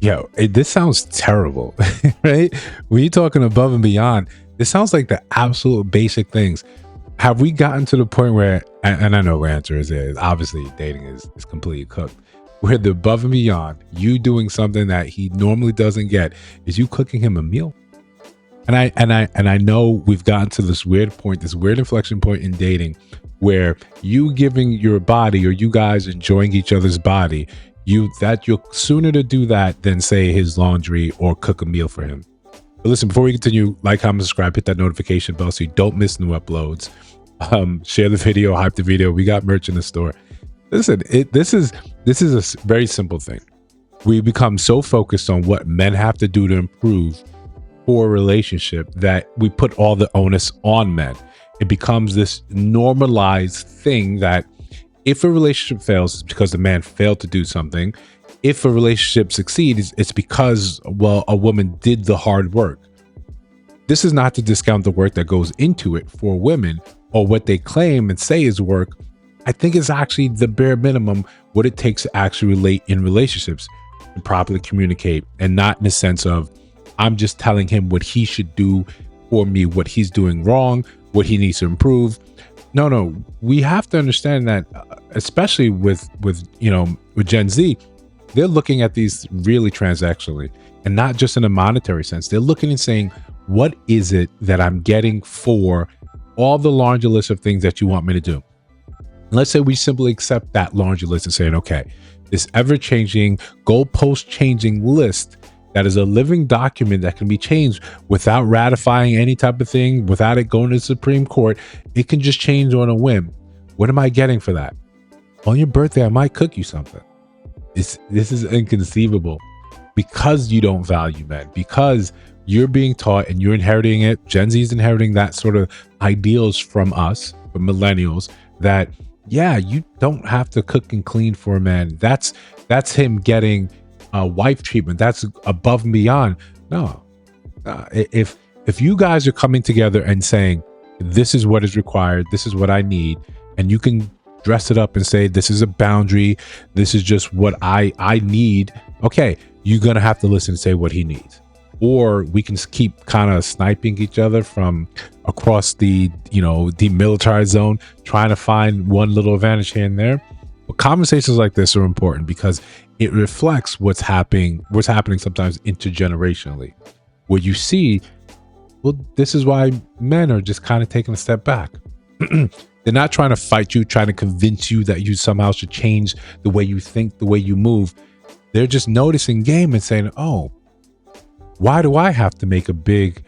This sounds terrible, right? When you're talking above and beyond, this sounds like the absolute basic things. Have we gotten to the point where, and I know the answer is obviously dating is completely cooked, where the above and beyond, you doing something that he normally doesn't get, is you cooking him a meal? And I know we've gotten to this weird point, this weird inflection point in dating, where you giving your body, or you guys enjoying each other's body, you're sooner to do that than say his laundry or cook a meal for him. But listen, before we continue, like, comment, subscribe, hit that notification bell so you don't miss new uploads. Share the video, hype the video. We got merch in the store. Listen, this is a very simple thing. We become so focused on what men have to do to improve for a relationship that we put all the onus on men. It becomes this normalized thing that if a relationship fails, it's because the man failed to do something. If a relationship succeeds, it's because, well, a woman did the hard work. This is not to discount the work that goes into it for women, or what they claim and say is work. I think it's actually the bare minimum what it takes to actually relate in relationships and properly communicate, and not in the sense of, I'm just telling him what he should do for me, what he's doing wrong, what he needs to improve. No, we have to understand that, especially with Gen Z, they're looking at these really transactionally, and not just in a monetary sense. They're looking and saying, what is it that I'm getting for all the laundry list of things that you want me to do? And let's say we simply accept that laundry list and saying, okay, this ever-changing, goalpost-changing list that is a living document that can be changed without ratifying any type of thing, without it going to the Supreme Court. It can just change on a whim. What am I getting for that? On your birthday, I might cook you something. This is inconceivable, because you don't value men, because you're being taught and you're inheriting it. Gen Z is inheriting that sort of ideals from us, from millennials, that, yeah, you don't have to cook and clean for a man. That's him getting wife treatment. That's above and beyond. No, if you guys are coming together and saying, this is what is required, this is what I need, and you can dress it up and say, this is a boundary, this is just what I need, okay, you're gonna have to listen and say what he needs. Or we can keep kind of sniping each other from across the demilitarized zone, trying to find one little advantage here and there. But conversations like this are important because it reflects what's happening sometimes intergenerationally, where you see, well, this is why men are just kind of taking a step back. They're not trying to fight you, trying to convince you that you somehow should change the way you think, the way you move. They're just noticing game and saying, oh, why do I have to make a big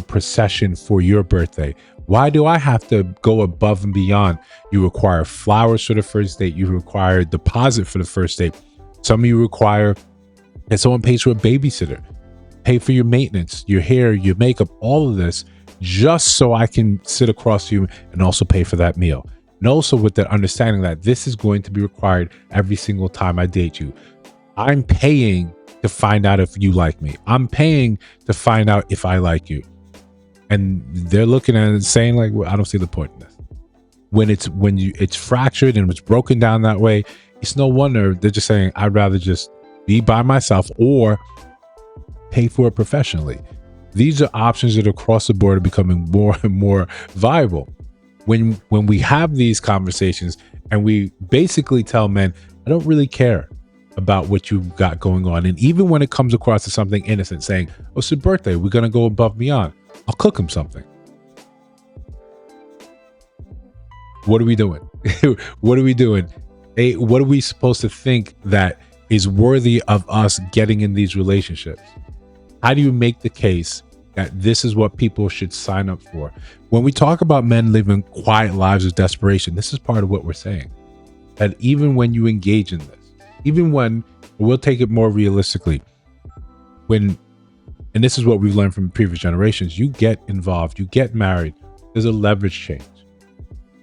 procession for your birthday? Why do I have to go above and beyond? You require flowers for the first date. You require a deposit for the first date. Some of you require that someone pays for a babysitter, pay for your maintenance, your hair, your makeup, all of this, just so I can sit across you and also pay for that meal. And also with the understanding that this is going to be required every single time I date you. I'm paying to find out if you like me. I'm paying to find out if I like you. And they're looking at it and saying, like, well, I don't see the point in this. When it's fractured and it's broken down that way, it's no wonder they're just saying, I'd rather just be by myself or pay for it professionally. These are options that across the board are becoming more and more viable. When we have these conversations and we basically tell men, I don't really care about what you've got going on. And even when it comes across to something innocent, saying, oh, it's your birthday, we're going to go above and beyond. I'll cook him something. What are we doing? What are we doing? What are we supposed to think that is worthy of us getting in these relationships? How do you make the case that this is what people should sign up for? When we talk about men living quiet lives of desperation, this is part of what we're saying. That even when you engage in this, even when, we'll take it more realistically, and this is what we've learned from previous generations, you get involved, you get married, there's a leverage change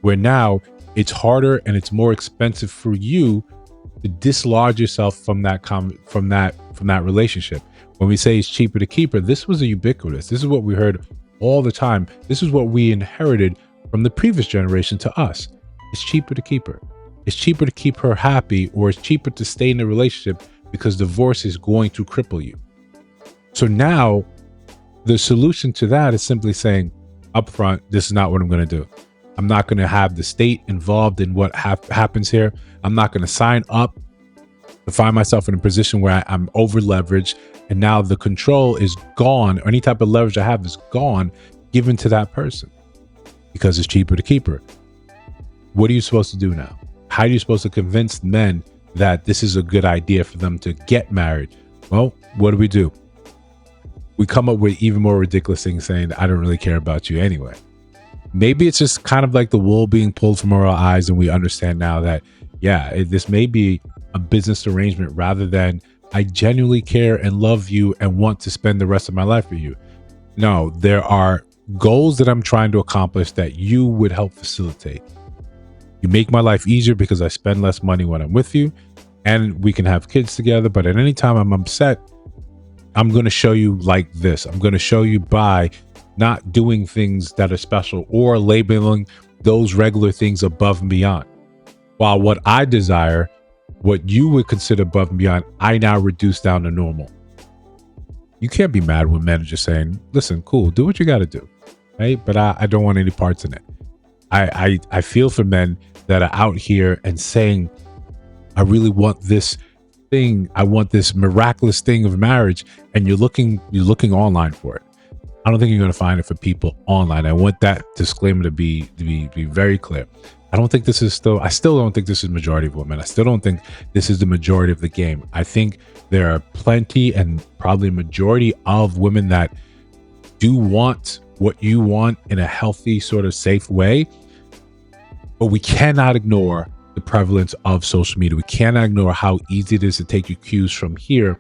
where now it's harder and it's more expensive for you to dislodge yourself from that relationship. When we say it's cheaper to keep her, this was a ubiquitous. This is what we heard all the time. This is what we inherited from the previous generation to us. It's cheaper to keep her. It's cheaper to keep her happy, or it's cheaper to stay in a relationship because divorce is going to cripple you. So now the solution to that is simply saying upfront, this is not what I'm going to do. I'm not going to have the state involved in what happens here. I'm not going to sign up to find myself in a position where I'm over leveraged, and now the control is gone, or any type of leverage I have is gone, given to that person because it's cheaper to keep her. What are you supposed to do now? How are you supposed to convince men that this is a good idea for them to get married? Well, what do? We come up with even more ridiculous things saying that I don't really care about you anyway. Maybe it's just kind of like the wool being pulled from our eyes, and we understand now that, yeah, this may be a business arrangement rather than I genuinely care and love you and want to spend the rest of my life with you. No, there are goals that I'm trying to accomplish that you would help facilitate. You make my life easier because I spend less money when I'm with you, and we can have kids together. But at any time I'm upset, I'm going to show you like this. I'm going to show you by not doing things that are special or labeling those regular things above and beyond. While what I desire, what you would consider above and beyond, I now reduce down to normal. You can't be mad when men are just saying, listen, cool, do what you got to do, right? But I don't want any parts in it. I feel for men that are out here and saying, I really want this thing. I want this miraculous thing of marriage. And you're looking online for it. I don't think you're going to find it for people online. I want that disclaimer to be very clear. I still don't think this is majority of women. I still don't think this is the majority of the game. I think there are plenty and probably a majority of women that do want what you want in a healthy, sort of safe way. But we cannot ignore the prevalence of social media. We cannot ignore how easy it is to take your cues from here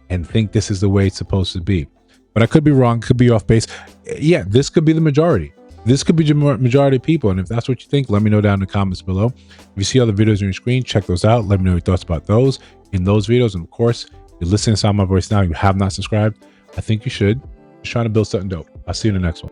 and think this is the way it's supposed to be. But I could be wrong, could be off base. Yeah, this could be the majority. This could be the majority of people. And if that's what you think, let me know down in the comments below. If you see other videos on your screen, check those out. Let me know your thoughts about those in those videos. And of course, you're listening to my voice now, you have not subscribed, I think you should. Just trying to build something dope. I'll see you in the next one.